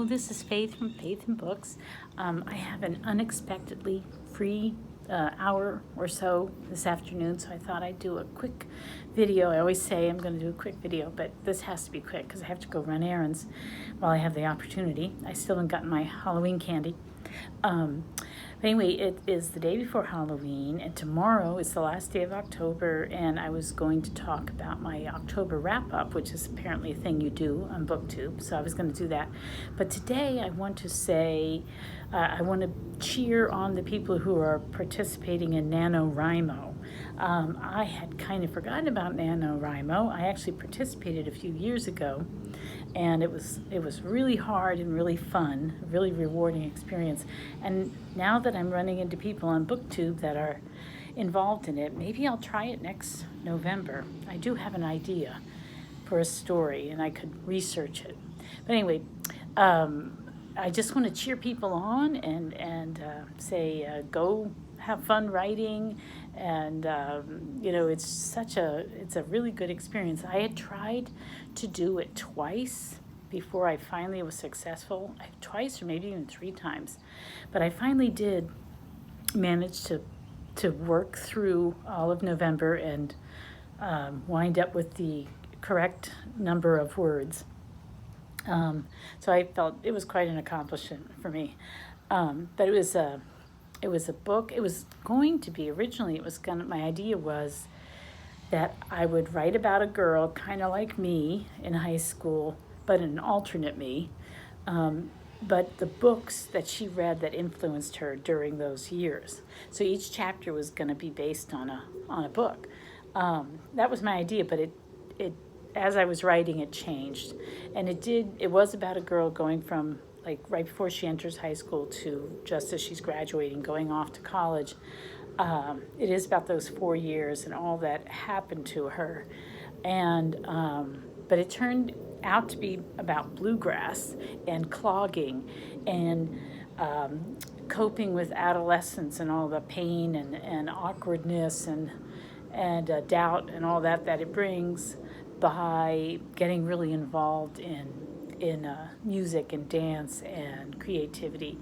Hello, this is Faith from Faith and Books. I have an unexpectedly free hour or so this afternoon, so I thought I'd do a quick video. I always say I'm going to do a quick video, but this has to be quick because I have to go run errands while I have the opportunity. I still haven't gotten my Halloween candy. But anyway, it is the day before Halloween, and tomorrow is the last day of October, and I was going to talk about my October wrap-up, which is apparently a thing you do on BookTube, so I was going to do that. But today I want to say, I want to cheer on the people who are participating in NaNoWriMo. I had kind of forgotten about NaNoWriMo. I actually participated a few years ago, and it was really hard and really fun, a really rewarding experience. And now that I'm running into people on BookTube that are involved in it, maybe I'll try it next November. I do have an idea for a story, and I could research it. But anyway, I just want to cheer people on and say go have fun writing, and it's a really good experience. I had tried to do it twice before I finally was successful, twice or maybe even 3 times, but I finally did manage to work through all of November and wind up with the correct number of words. So I felt it was quite an accomplishment for me. But it was a book. It was going to be, originally my idea was that I would write about a girl kind of like me in high school, but an alternate me. But the books that she read that influenced her during those years. So each chapter was going to be based on a book. That was my idea, but it as I was writing, it changed. And it was about a girl going from like right before she enters high school to just as she's graduating, going off to college. It is about those 4 years and all that happened to her. And but it turned out to be about bluegrass and clogging and coping with adolescence and all the pain and awkwardness and doubt and all that it brings by getting really involved in music and dance and creativity,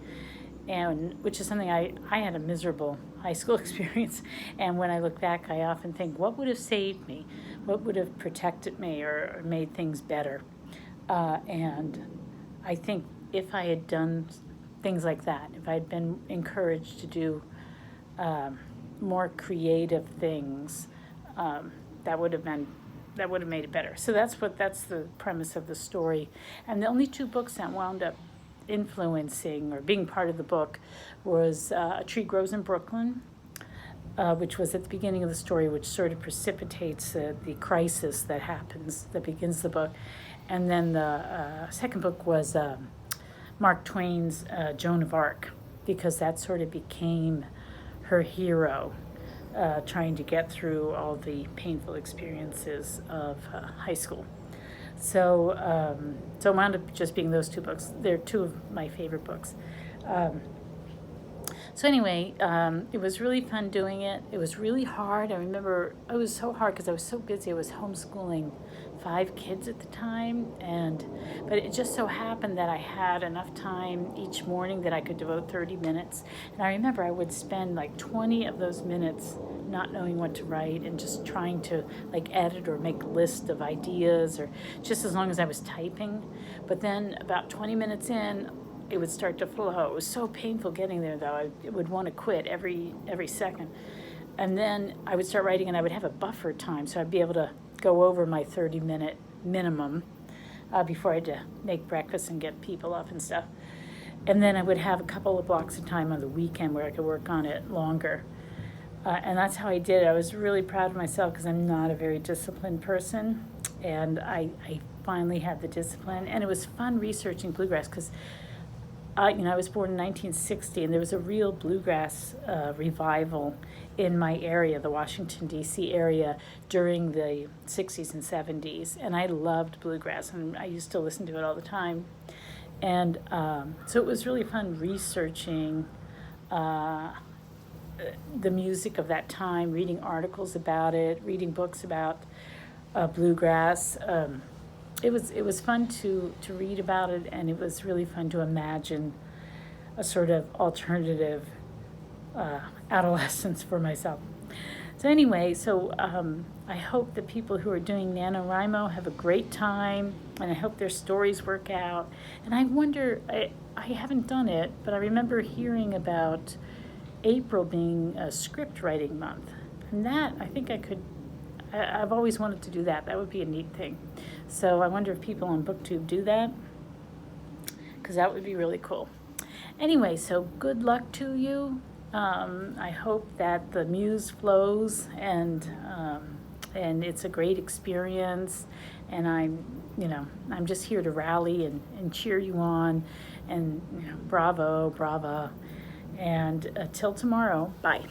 and which is something I had a miserable high school experience, and when I look back I often think, what would have saved me, what would have protected me or made things better, and I think if I had done things like that, if I had been encouraged to do more creative things, that would have made it better. So that's the premise of the story. And the only 2 books that wound up influencing or being part of the book was A Tree Grows in Brooklyn, which was at the beginning of the story, which sort of precipitates the crisis that begins the book. And then the second book was Mark Twain's Joan of Arc, because that sort of became her hero, trying to get through all the painful experiences of high school. So it wound up just being those 2 books. They're 2 of my favorite books. So anyway, it was really fun doing it. It was really hard. I remember it was so hard because I was so busy. I was homeschooling 5 kids at the time, but it just so happened that I had enough time each morning that I could devote 30 minutes. And I remember I would spend like 20 of those minutes not knowing what to write and just trying to like edit or make a list of ideas, or just as long as I was typing. But then about 20 minutes in, it would start to flow. It was so painful getting there, though. I would want to quit every second. And then I would start writing, and I would have a buffer time, so I'd be able to go over my 30-minute minimum before I had to make breakfast and get people up and stuff. And then I would have a couple of blocks of time on the weekend where I could work on it longer. And that's how I did it. I was really proud of myself because I'm not a very disciplined person, and I finally had the discipline. And it was fun researching bluegrass because I was born in 1960, and there was a real bluegrass revival in my area, the Washington, D.C. area, during the 60s and 70s. And I loved bluegrass, and I used to listen to it all the time. And so it was really fun researching the music of that time, reading articles about it, reading books about bluegrass. it was fun to read about it, and it was really fun to imagine a sort of alternative adolescence for myself. So anyway, I hope the people who are doing NaNoWriMo have a great time, and I hope their stories work out. And I wonder, I haven't done it, but I remember hearing about April being a script writing month. And that, I think I've always wanted to do that. That would be a neat thing. So I wonder if people on BookTube do that, because that would be really cool. Anyway, so good luck to you. I hope that the muse flows and it's a great experience. And I'm just here to rally and cheer you on, and bravo, brava. And till tomorrow, bye.